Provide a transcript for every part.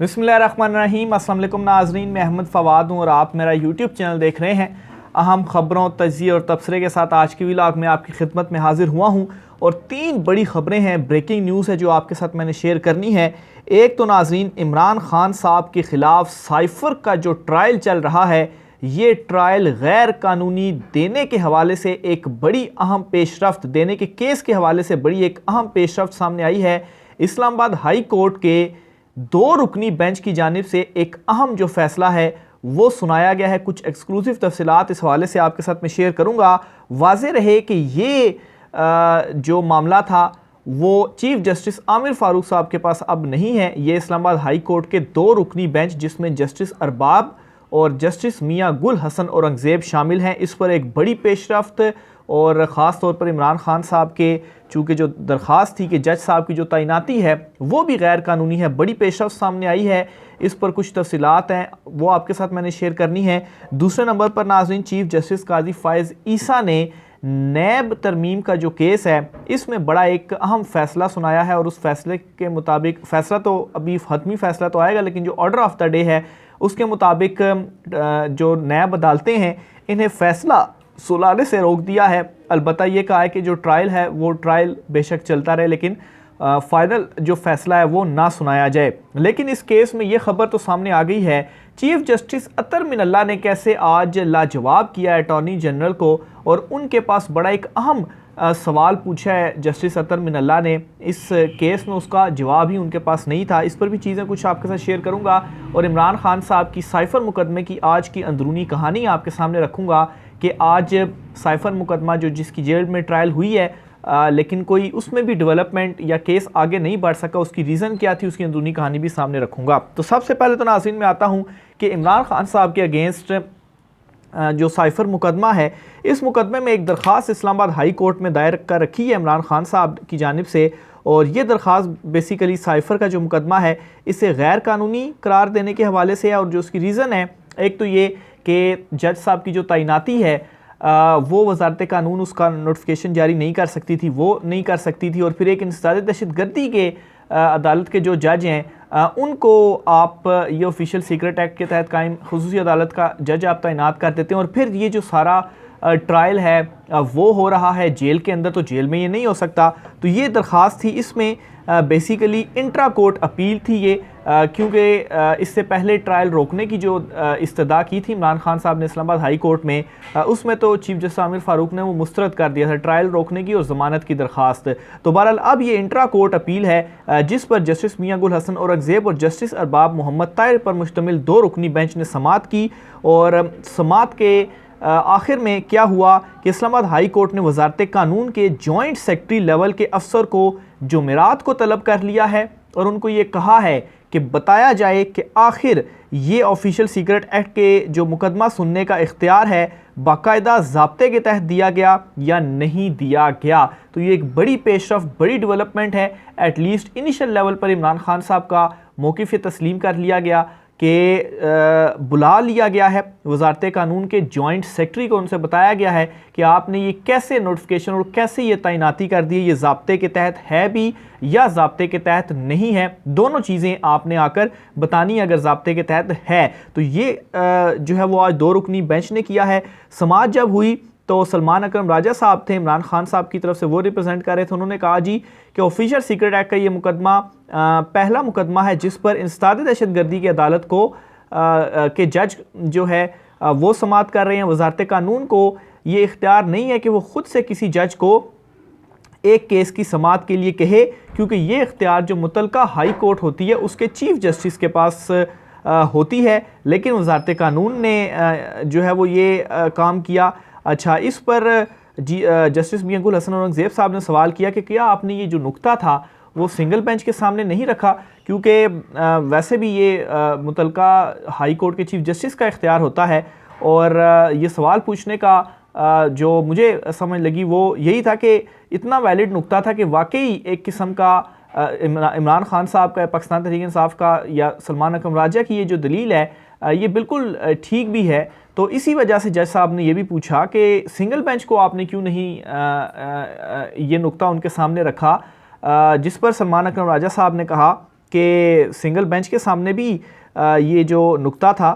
बिस्मिल्लाहिर्रहमानिर्रहीम। अस्सलाम वालेकुम नाज़रीन, मैं अहमद फ़वाद हूँ और आप मेरा यूट्यूब चैनल देख रहे हैं। अहम ख़बरों, तजिए और तबसरे के साथ आज की व्लॉग में आपकी खिदमत में हाजिर हुआ हूँ और 3 बड़ी ख़बरें हैं, ब्रेकिंग न्यूज़ है जो आपके साथ मैंने शेयर करनी है। एक तो नाज़रीन, इमरान खान साहब के ख़िलाफ़ साइफ़र का जो ट्रायल चल रहा है, ये ट्रायल गैर कानूनी देने के हवाले से एक बड़ी अहम पेशरफ्त, देने के केस के हवाले से बड़ी एक अहम पेशरफ्त सामने आई है। इस्लामाबाद हाई कोर्ट के 2 रुकनी बेंच की जानिब से एक अहम जो फैसला है वो सुनाया गया है। कुछ एक्सक्लूसिव तफसीलात इस हवाले से आपके साथ मैं शेयर करूंगा। वाज़ेह रहे कि ये जो मामला था वो चीफ जस्टिस आमिर फारूक साहब के पास अब नहीं है। ये इस्लामाबाद हाई कोर्ट के 2 रुकनी बेंच, जिसमें जस्टिस अरबाब और जस्टिस मियां गुल हसन औरंगज़ेब शामिल हैं। इस पर एक बड़ी पेशरफ्त और ख़ास तौर पर इमरान खान साहब के चूँकि जो दरख्वास्त थी कि जज साहब की जो तैनाती है वो भी गैर कानूनी है, बड़ी पेशरफ्त सामने आई है। इस पर कुछ तफसीलात हैं वो आपके साथ मैंने शेयर करनी है। दूसरे नंबर पर नाज़रीन, चीफ जस्टिस काजी फ़ाइज़ ईसा ने नैब तरमीम का जो केस है इसमें बड़ा एक अहम फ़ैसला सुनाया है और उस फैसले के मुताबिक, फ़ैसला तो अभी हतमी फ़ैसला तो आएगा लेकिन जो ऑर्डर ऑफ द डे है उसके मुताबिक जो नैब अदालतें हैं इन्हें फ़ैसला सुनाने से रोक दिया है। अलबत्ता ये कहा है कि जो ट्रायल है वो ट्रायल बेशक चलता रहे लेकिन फाइनल जो फैसला है वो ना सुनाया जाए। लेकिन इस केस में ये खबर तो सामने आ गई है, चीफ जस्टिस अतर मिनल्ला ने कैसे आज लाजवाब किया अटॉर्नी जनरल को और उनके पास बड़ा एक अहम सवाल पूछा है जस्टिस अतर मिनल्ला ने। इस केस में उसका जवाब ही उनके पास नहीं था। इस पर भी चीज़ें कुछ आपके साथ शेयर करूंगा और इमरान खान साहब की साइफ़र मुकदमे की आज की अंदरूनी कहानी आपके सामने रखूंगा कि आज साइफ़र मुकदमा जो जिसकी जेल में ट्रायल हुई है लेकिन कोई उसमें भी डेवलपमेंट या केस आगे नहीं बढ़ सका, उसकी रीज़न क्या थी, उसकी अंदरूनी कहानी भी सामने रखूंगा। तो सबसे पहले तो नाज़रीन मैं आता हूँ कि इमरान खान साहब के अगेंस्ट जो साइफ़र मुकदमा है, इस मुकदमे में एक दरख्वास्त इस्लामाबाद हाई कोर्ट में दायर कर रखी है इमरान खान साहब की जानिब से। और ये दरख्वास्त बेसिकली साइफ़र का जो मुकदमा है इसे गैर कानूनी करार देने के हवाले से है। और जो उसकी रीज़न है, एक तो ये कि जज साहब की जो तैनाती है वो वजारत कानून उसका नोटिफिकेशन जारी नहीं कर सकती थी, वो नहीं कर सकती थी। और फिर एक इंसदाद दहशतगर्दी के अदालत के जो जज हैं उनको आप ये ऑफिशियल सीक्रेट एक्ट के तहत कायम खुसूसी अदालत का जज आप तैनात कर देते हैं। और फिर ये जो सारा ट्रायल है वो हो रहा है जेल के अंदर, तो जेल में ये नहीं हो सकता। तो ये दरख्वास्त थी, इसमें बेसिकली इंट्रा कोर्ट अपील थी ये, क्योंकि इससे पहले ट्रायल रोकने की जो इस्तदा की थी इमरान खान साहब ने इस्लामाबाद हाई कोर्ट में, उसमें तो चीफ जस्टिस आमिर फारूक ने वो मुस्तरद कर दिया था ट्रायल रोकने की और ज़मानत की दरख्वास्त। तो बहरहाल अब ये इंट्रा कोर्ट अपील है जिस पर जस्टिस मियां गुल हसन औरंगज़ेब और जस्टिस अरबाब मोहम्मद ताहिर पर मुश्तमिल 2 रुकनी बेंच ने समाअत की। और समाअत के आखिर में क्या हुआ कि इस्लामाबाद हाई कोर्ट ने वजारत कानून के जॉइंट सेक्रेटरी लेवल के अफसर को जुमेरात को तलब कर लिया है और उनको ये कहा है कि बताया जाए कि आखिर ये ऑफिशियल सीक्रेट एक्ट के जो मुकदमा सुनने का इख्तियार है बाकायदा ज़ाब्ते के तहत दिया गया या नहीं दिया गया। तो ये एक बड़ी पेशरफ्त, बड़ी डेवलपमेंट है। एटलीस्ट इनिशियल लेवल पर इमरान खान साहब का मौक़िफ़ तस्लीम कर लिया गया कि बुला लिया गया है वजारत कानून के जॉइंट सेक्रेटरी को, उनसे बताया गया है कि आपने ये कैसे नोटिफिकेशन और कैसे ये तैनाती कर दी है, ये ज़ाब्ते के तहत है भी या ज़ाब्ते के तहत नहीं है, दोनों चीज़ें आपने आकर बतानी है। अगर ज़ाब्ते के तहत है तो ये जो है वो आज 2 रुकनी बेंच ने किया है। समाअत जब हुई तो सलमान अकरम राजा साहब थे, इमरान खान साहब की तरफ से वो रिप्रेजेंट कर रहे थे। उन्होंने कहा जी कि ऑफिशियल सीक्रेट एक्ट का ये मुकदमा पहला मुकदमा है जिस पर इंसदाद दहशतगर्दी की अदालत को के जज जो है वो समाअत कर रहे हैं। वजारत कानून को ये इख्तियार नहीं है कि वो ख़ुद से किसी जज को एक केस की समाअत के लिए कहे, क्योंकि ये इख्तियार जो मुतलका हाई कोर्ट होती है उसके चीफ जस्टिस के पास होती है। लेकिन वजारत कानून ने जो है वो ये काम किया। अच्छा, इस पर जस्टिस मियां गुल हसन औरंगज़ेब साहब ने सवाल किया कि क्या आपने ये जो नुक्ता था वो सिंगल बेंच के सामने नहीं रखा, क्योंकि वैसे भी ये मुतलका हाई कोर्ट के चीफ जस्टिस का इख्तियार होता है। और ये सवाल पूछने का जो मुझे समझ लगी वो यही था कि इतना वैलिड नुक्ता था कि वाकई एक किस्म का इमरान खान साहब का, पाकिस्तान तहरीक इंसाफ का या सलमान अकरम राजा की ये जो दलील है ये बिल्कुल ठीक भी है। तो इसी वजह से जज साहब ने ये भी पूछा कि सिंगल बेंच को आपने क्यों नहीं ये नुक्ता उनके सामने रखा, जिस पर सलमान अकरम राजा साहब ने कहा कि सिंगल बेंच के सामने भी ये जो नुक्ता था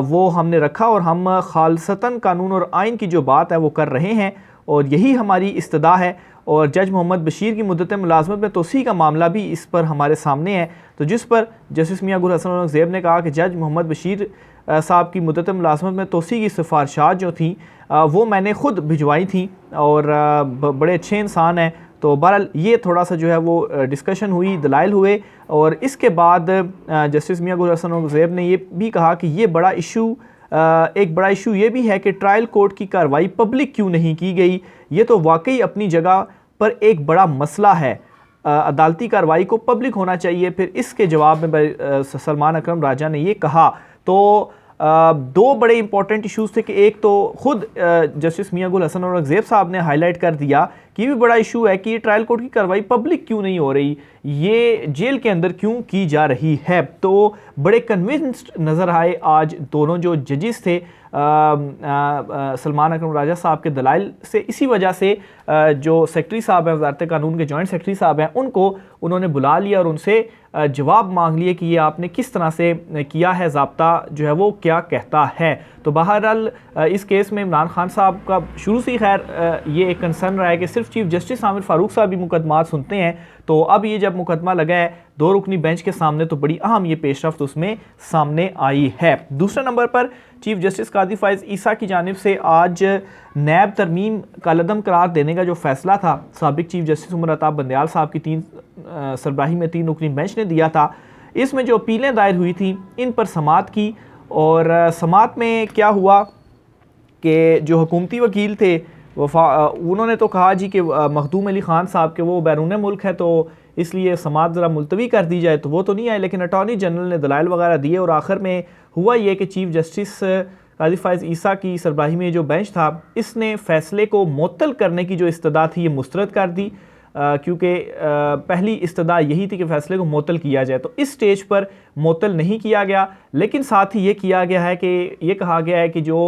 वो हमने रखा और हम खालसतन कानून और आइन की जो बात है वो कर रहे हैं और यही हमारी इस्तदा है। और जज मोहम्मद बशीर की मुद्दत मुलाजमत में तोसी का मामला भी इस पर हमारे सामने है, तो जिस पर जस्टिस मियां गुल हसन औरंगज़ेब ने कहा कि जज मोहम्मद बशीर साहब की मुद्दत मुलाजमत में तोसी की सिफारशात जो थी वो मैंने ख़ुद भिजवाई थी और बड़े अच्छे इंसान हैं। तो बहरहाल ये थोड़ा सा जो है वो डिस्कशन हुई, दलाइल हुए और इसके बाद जस्टिस मियां गुल हसन औरंगज़ेब ने ये भी कहा कि ये बड़ा इशू एक बड़ा इशू ये भी है कि ट्रायल कोर्ट की कार्रवाई पब्लिक क्यों नहीं की गई। ये तो वाकई अपनी जगह पर एक बड़ा मसला है, अदालती कार्रवाई को पब्लिक होना चाहिए। फिर इसके जवाब में सलमान अकरम राजा ने ये कहा, तो दो बड़े इंपॉर्टेंट इश्यूज़ थे कि एक तो ख़ुद जस्टिस मियां गुल हसन औरंगज़ेब साहब ने हाईलाइट कर दिया कि ये भी बड़ा इशू है कि ट्रायल कोर्ट की कार्रवाई पब्लिक क्यों नहीं हो रही, ये जेल के अंदर क्यों की जा रही है। तो बड़े कन्विंस्ड नज़र आए आज दोनों जो जजेस थे सलमान अकरम राजा साहब के दलाइल से। इसी वजह से जो सेक्रेटरी साहब हैं वज़ारत कानून के जॉइंट सेक्रेटरी साहब हैं उनको उन्होंने बुला लिया और उनसे जवाब मांग लिए कि ये आपने किस तरह से किया है, ज़ाब्ता जो है वो क्या कहता है। तो बहरहाल इस केस में इमरान खान साहब का शुरू से ही खैर ये एक कंसर्न रहा है कि सिर्फ चीफ जस्टिस आमिर फारूक साहब भी मुकदमा सुनते हैं, तो अब ये जब मुकदमा लगा है दो रुकनी बेंच के सामने तो बड़ी अहम ये पेशरफ्त उसमें सामने आई है। दूसरे नंबर पर चीफ जस्टिस कादी फाइज ईसा की जानिब से आज नैब तरमीम कलअदम करार देने का जो फैसला था साबिक चीफ जस्टिस उमर अताब बंदयाल साहब की सरबराही में 3 रुकनी बेंच ने दिया था, इसमें जो अपीलें दायर हुई थी इन पर समाअत की। और समाअत में क्या हुआ कि जो हुकूमती वकील थे उन्होंने तो कहा जी कि मखदूम अली ख़ान साहब के वो बैरून मुल्क है तो इसलिए समाअत ज़रा मुलतवी कर दी जाए, तो वो तो नहीं आए। लेकिन अटॉर्नी जनरल ने दलाइल वगैरह दिए और आखिर में हुआ ये कि चीफ जस्टिस कादी फाइज ईसा की सरबराही में जो बेंच था इसने फ़ैसले को मुअत्तल करने की जो इस्तदा थी ये मुस्तरद कर दी, क्योंकि पहली इस्तदा यही थी कि फ़ैसले को मुअत्तल किया जाए। तो इस स्टेज पर मुअत्तल नहीं किया गया, लेकिन साथ ही ये किया गया है कि ये कहा गया है कि जो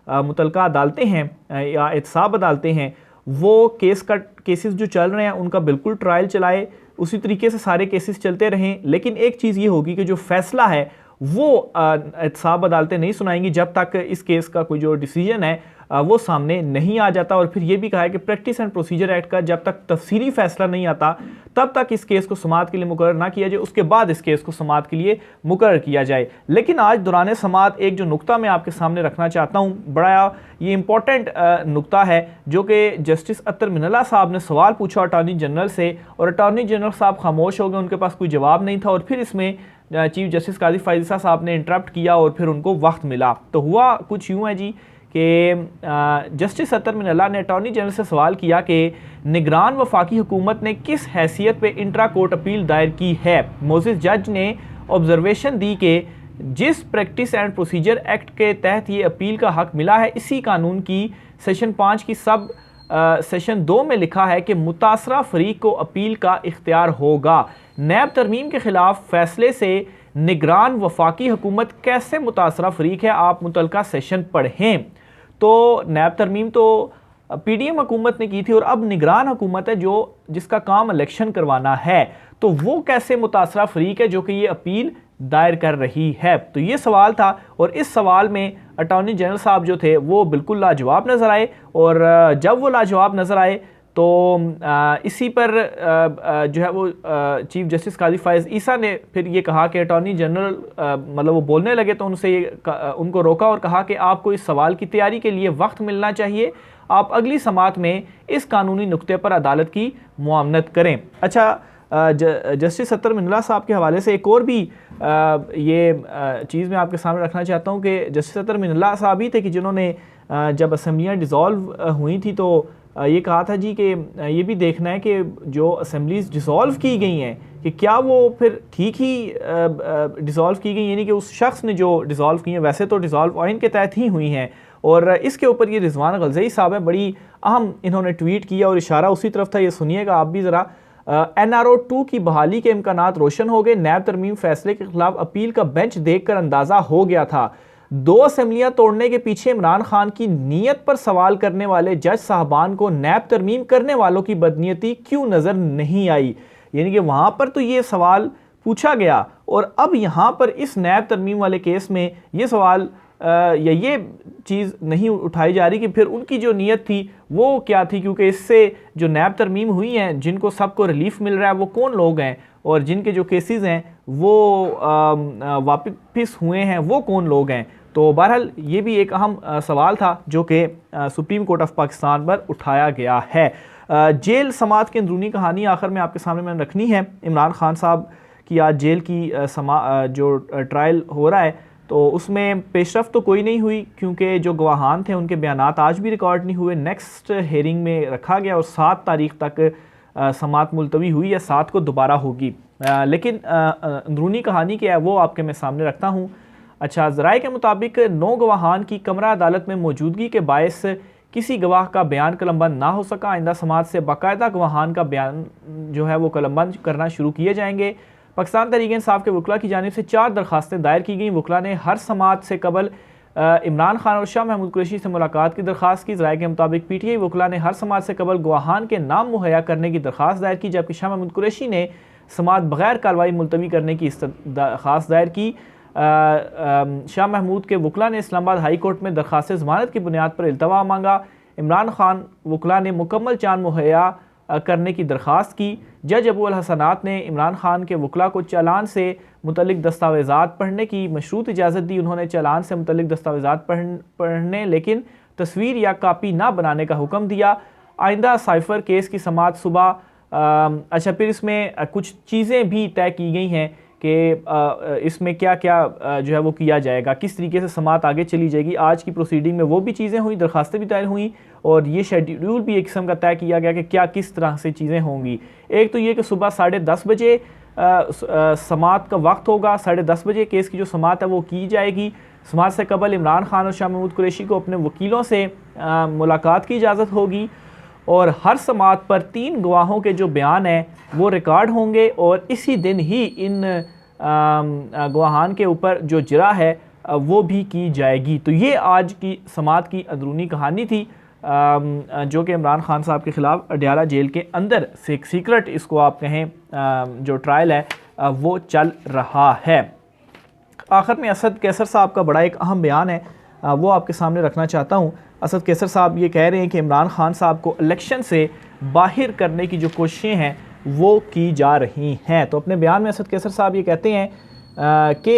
मुतलका अदालतें हैं या एहतसाब अदालतें हैं वो केसेस जो चल रहे हैं उनका बिल्कुल ट्रायल चलाए, उसी तरीके से सारे केसेस चलते रहें। लेकिन एक चीज़ ये होगी कि जो फ़ैसला है वो एहतसाब अदालतें नहीं सुनाएंगी जब तक इस केस का कोई जो डिसीजन है वो सामने नहीं आ जाता। और फिर ये भी कहा है कि प्रैक्टिस एंड प्रोसीजर एक्ट का जब तक तफसीली फ़ैसला नहीं आता तब तक इस केस को समाअत के लिए मुकर्रर ना किया जाए, उसके बाद इस केस को समाअत के लिए मुकर्रर किया जाए। लेकिन आज दौरान समाअत एक जो नुक्ता मैं आपके सामने रखना चाहता हूँ, बड़ा ये इंपॉर्टेंट नुक्ता है जो कि जस्टिस अत्तर मिनल्ला साहब ने सवाल पूछा अटॉर्नी जनरल से और अटॉर्नी जनरल साहब खामोश हो गए, उनके पास कोई जवाब नहीं था। और फिर इसमें चीफ जस्टिस कादी फाइज ईसा साहब ने इंटरप्ट किया और फिर उनको वक्त मिला। तो हुआ कुछ यूँ है जी कि जस्टिस अत्तर मिनल्ला ने अटॉर्नी जनरल से सवाल किया कि निगरान वफाकी हुकूमत ने किस हैसियत पे इंट्रा कोर्ट अपील दायर की है। मोजिस जज ने ऑब्जर्वेशन दी कि जिस प्रैक्टिस एंड प्रोसीजर एक्ट के तहत ये अपील का हक मिला है इसी कानून की सेशन 5 की सब सेशन 2 में लिखा है कि मुतासरा फरीक को अपील का इख्तियार होगा। नैब तरमीम के खिलाफ फैसले से निगरान वफाकी हुकूमत कैसे मुतासरा फरीक है, आप मुतलका सेशन पढ़ें। तो नैब तरमीम तो पीडीएम हुकूमत ने की थी और अब निगरान हुकूमत है जो जिसका काम इलेक्शन करवाना है, तो वो कैसे मुतासरा फरीक है जो कि ये अपील दायर कर रही है। तो ये सवाल था और इस सवाल में अटॉर्नी जनरल साहब जो थे वो बिल्कुल लाजवाब नज़र आए। और जब वो लाजवाब नज़र आए तो इसी पर जो है वो चीफ जस्टिस कादी फाइज ईसा ने फिर ये कहा कि अटॉर्नी जनरल मतलब वो बोलने लगे तो उनको रोका और कहा कि आपको इस सवाल की तैयारी के लिए वक्त मिलना चाहिए, आप अगली समाअत में इस कानूनी नुक्ते पर अदालत की मुआवनत करें। अच्छा, जस्टिस अत्तर मिनल्ला साहब के हवाले से एक और भी ये चीज़ मैं आपके सामने रखना चाहता हूँ कि जस्टिस अत्तर मिनल्ला साहब ही थे कि जिन्होंने जब असम्बलियाँ डिज़ोल्व हुई थी तो ये कहा था जी कि ये भी देखना है कि जो असम्बलीज़ डिज़ोल्व की गई हैं कि क्या वो फिर ठीक ही डिज़ोल्व की गई, यानी कि उस शख्स ने जो डिज़ोल्व की हैं वैसे तो डिज़ोल्व आइन के तहत ही हुई हैं। और इसके ऊपर ये रिजवान गलज़ई साहब हैं, बड़ी अहम इन्होंने ट्वीट किया और इशारा उसी तरफ था, ये सुनिएगा आप भी ज़रा। NRO 2 की बहाली के इम्कानात रोशन हो गए, नैब तरमीम फैसले के खिलाफ अपील का बेंच देखकर अंदाज़ा हो गया था। 2 असम्बलियाँ तोड़ने के पीछे इमरान खान की नीयत पर सवाल करने वाले जज साहबान को नैब तरमीम करने वालों की बदनीयती क्यों नज़र नहीं आई। यानी कि वहाँ पर तो ये सवाल पूछा गया। और अब यहाँ पर इस नैब तरमीम वाले केस में ये सवाल या ये चीज़ नहीं उठाई जा रही कि फिर उनकी जो नीयत थी वो क्या थी, क्योंकि इससे जो नैब तरमीम हुई हैं जिनको सबको रिलीफ मिल रहा है वो कौन लोग हैं, और जिनके जो केसेस हैं वो वापस हुए हैं वो कौन लोग हैं। तो बहरहाल ये भी एक अहम सवाल था जो कि सुप्रीम कोर्ट ऑफ पाकिस्तान पर उठाया गया है। जेल समात की अंदरूनी कहानी आखिर में आपके सामने मैंने रखनी है। इमरान खान साहब की आज जेल की जो ट्रायल हो रहा है तो उसमें पेशरफ तो कोई नहीं हुई, क्योंकि जो गवाहान थे उनके बयानात आज भी रिकॉर्ड नहीं हुए। नेक्स्ट हेयरिंग में रखा गया और 7 तारीख तक समात मुलतवी हुई है, 7 को दोबारा होगी। लेकिन अंदरूनी कहानी क्या है वो आपके मैं सामने रखता हूँ। अच्छा, ज़राए के मुताबिक 9 गवाहान की कमरा अदालत में मौजूदगी के बायस किसी गवाह का बयान कलमबंद ना हो सका। आइंदा समात से बाकायदा गवाहान का बयान जो है वो कलमबंद करना शुरू किए जाएंगे। पाकिस्तान तहरीक इंसाफ के वकला की जानिब से 4 दरखास्तें दायर की गई। वकला ने हर समात से कबल इमरान खान और शाह महमूद कुरैशी से मुलाकात की दरख्वास्त की। ज़राए के मुताबिक पीटीआई वकला ने हर समात से कबल गवाहान के नाम मुहैया करने की दरख्वास्त दायर की, जबकि शाह महमूद कुरैशी ने समात बगैर कार्रवाई मुलतवी करने की दरख्वास्त दायर की। शाह महमूद के वकला ने इस्लामाबाद हाई कोर्ट में दरख्वास्त ज़मानत की बुनियाद पर इल्तवा मांगा। इमरान खान वकला ने मुकम्मल चांद मुहैया करने की दरख्वास्त की। जज अबू अल हसनात ने इमरान खान के वकला को चालान से मुतल्लिक दस्तावेज़ात पढ़ने की मशरूत इजाज़त दी। उन्होंने चालान से मुतल्लिक दस्तावेज़ात पढ़ने लेकिन तस्वीर या कापी ना बनाने का हुक्म दिया। आइंदा साइफ़र केस की समात सुबह अच्छा, फिर इसमें कुछ चीज़ें भी तय की गई हैं कि इसमें क्या क्या जो है वो किया जाएगा, किस तरीके से समात आगे चली जाएगी। आज की प्रोसीडिंग में वो भी चीज़ें हुई, दरखास्तें भी दायर हुई और ये शेड्यूल भी एक किस्म का तय किया गया कि क्या किस तरह से चीज़ें होंगी। एक तो ये कि सुबह 10:30 बजे समात का वक्त होगा। 10:30 बजे केस की जो समात है वो की जाएगी। समात से कबल इमरान खान और शाह महमूद कुरैशी को अपने वकीलों से मुलाकात की इजाज़त होगी और हर समात पर 3 गवाहों के जो बयान हैं वो रिकॉर्ड होंगे और इसी दिन ही इन गवाहान के ऊपर जो जरा है वो भी की जाएगी। तो ये आज की समात की अंदरूनी कहानी थी जो कि इमरान खान साहब के ख़िलाफ़ अडयाला जेल के अंदर से एक सीक्रेट इसको आप कहें जो ट्रायल है वो चल रहा है। आखिर में असद कैसर साहब का बड़ा एक अहम बयान है वो आपके सामने रखना चाहता हूँ। असद कैसर साहब ये कह रहे हैं कि इमरान खान साहब को इलेक्शन से बाहर करने की जो कोशिशें हैं वो की जा रही हैं। तो अपने बयान में असद कैसर साहब ये कहते हैं कि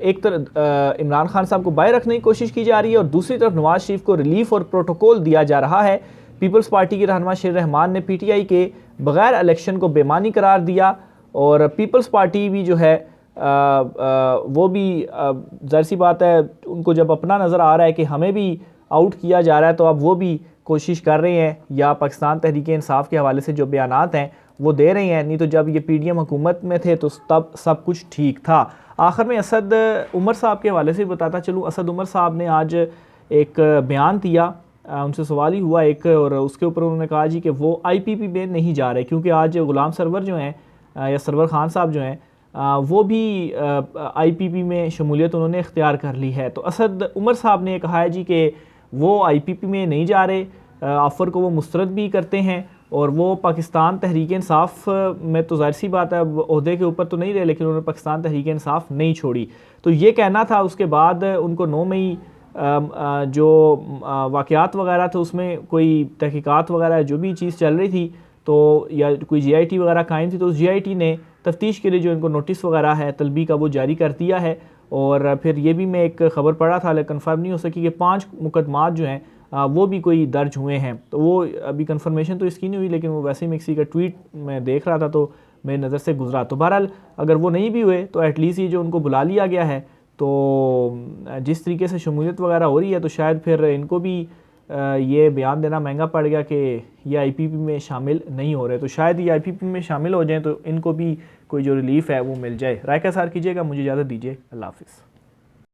एक तरफ इमरान खान साहब को बाहर रखने की कोशिश की जा रही है और दूसरी तरफ नवाज शरीफ को रिलीफ और प्रोटोकॉल दिया जा रहा है। पीपल्स पार्टी के रहनुमा शेर रहमान ने पीटीआई के बगैर इलेक्शन को बेमानी करार दिया और पीपल्स पार्टी भी जो है वो भी ज़ाहिर सी बात है उनको जब अपना नज़र आ रहा है कि हमें भी आउट किया जा रहा है तो अब वो भी कोशिश कर रहे हैं या पाकिस्तान तहरीक इंसाफ के हवाले से जो बयानात हैं वो दे रहे हैं। नहीं तो जब ये पीडीएम हुकूमत में थे तो तब सब कुछ ठीक था। आखिर में असद उमर साहब के हवाले से बताता चलूँ, असद उमर साहब ने आज एक बयान दिया, उनसे सवाल ही हुआ एक और उसके ऊपर उन्होंने कहा जी कि वो IPP में नहीं जा रहे क्योंकि आज गुलाम सरवर जो हैं या सरवर खान साहब जो हैं वो भी IPP में शमूलियत उन्होंने इख्तियार कर ली है। तो असद उमर साहब ने कहा है जी कि वो IPP में नहीं जा रहे, ऑफ़र को वो मुस्तरद भी करते हैं और वो पाकिस्तान तहरीक इंसाफ में तो ज़ाहिर सी बात है ओहदे के ऊपर तो नहीं रहे लेकिन उन्होंने पाकिस्तान तहरीक इंसाफ नहीं छोड़ी। तो ये कहना था। उसके बाद उनको 9 मई जो वाक़यात वगैरह थे उसमें कोई तहकीकात वगैरह जो भी चीज़ चल रही थी तो या कोई GIT वगैरह कायम थी तो उस GIT ने तफ्तीश के लिए जो इनको नोटिस वगैरह है तलबी का वो जारी कर दिया है। और फिर ये भी मैं एक ख़बर पढ़ा था लेकिन कन्फर्म नहीं हो सकी कि 5 मुकदमात जो हैं वो भी कोई दर्ज हुए हैं। तो वो अभी कंफर्मेशन तो इसकी नहीं हुई लेकिन वो वैसे ही मैं किसी का ट्वीट में देख रहा था तो मेरी नज़र से गुजरा। तो बहरहाल अगर वो नहीं भी हुए तो एटलीस्ट ये जो उनको बुला लिया गया है तो जिस तरीके से शमूलियत वगैरह हो रही है तो शायद फिर इनको भी ये बयान देना महंगा पड़ गया कि ये IPP में शामिल नहीं हो रहे। तो शायद ये IPP में शामिल हो जाएँ तो इनको भी कोई जो रिलीफ़ है वो मिल जाए। राय का सार कीजिएगा, मुझे इजाज़त दीजिए, अल्लाह हाफ़िज़।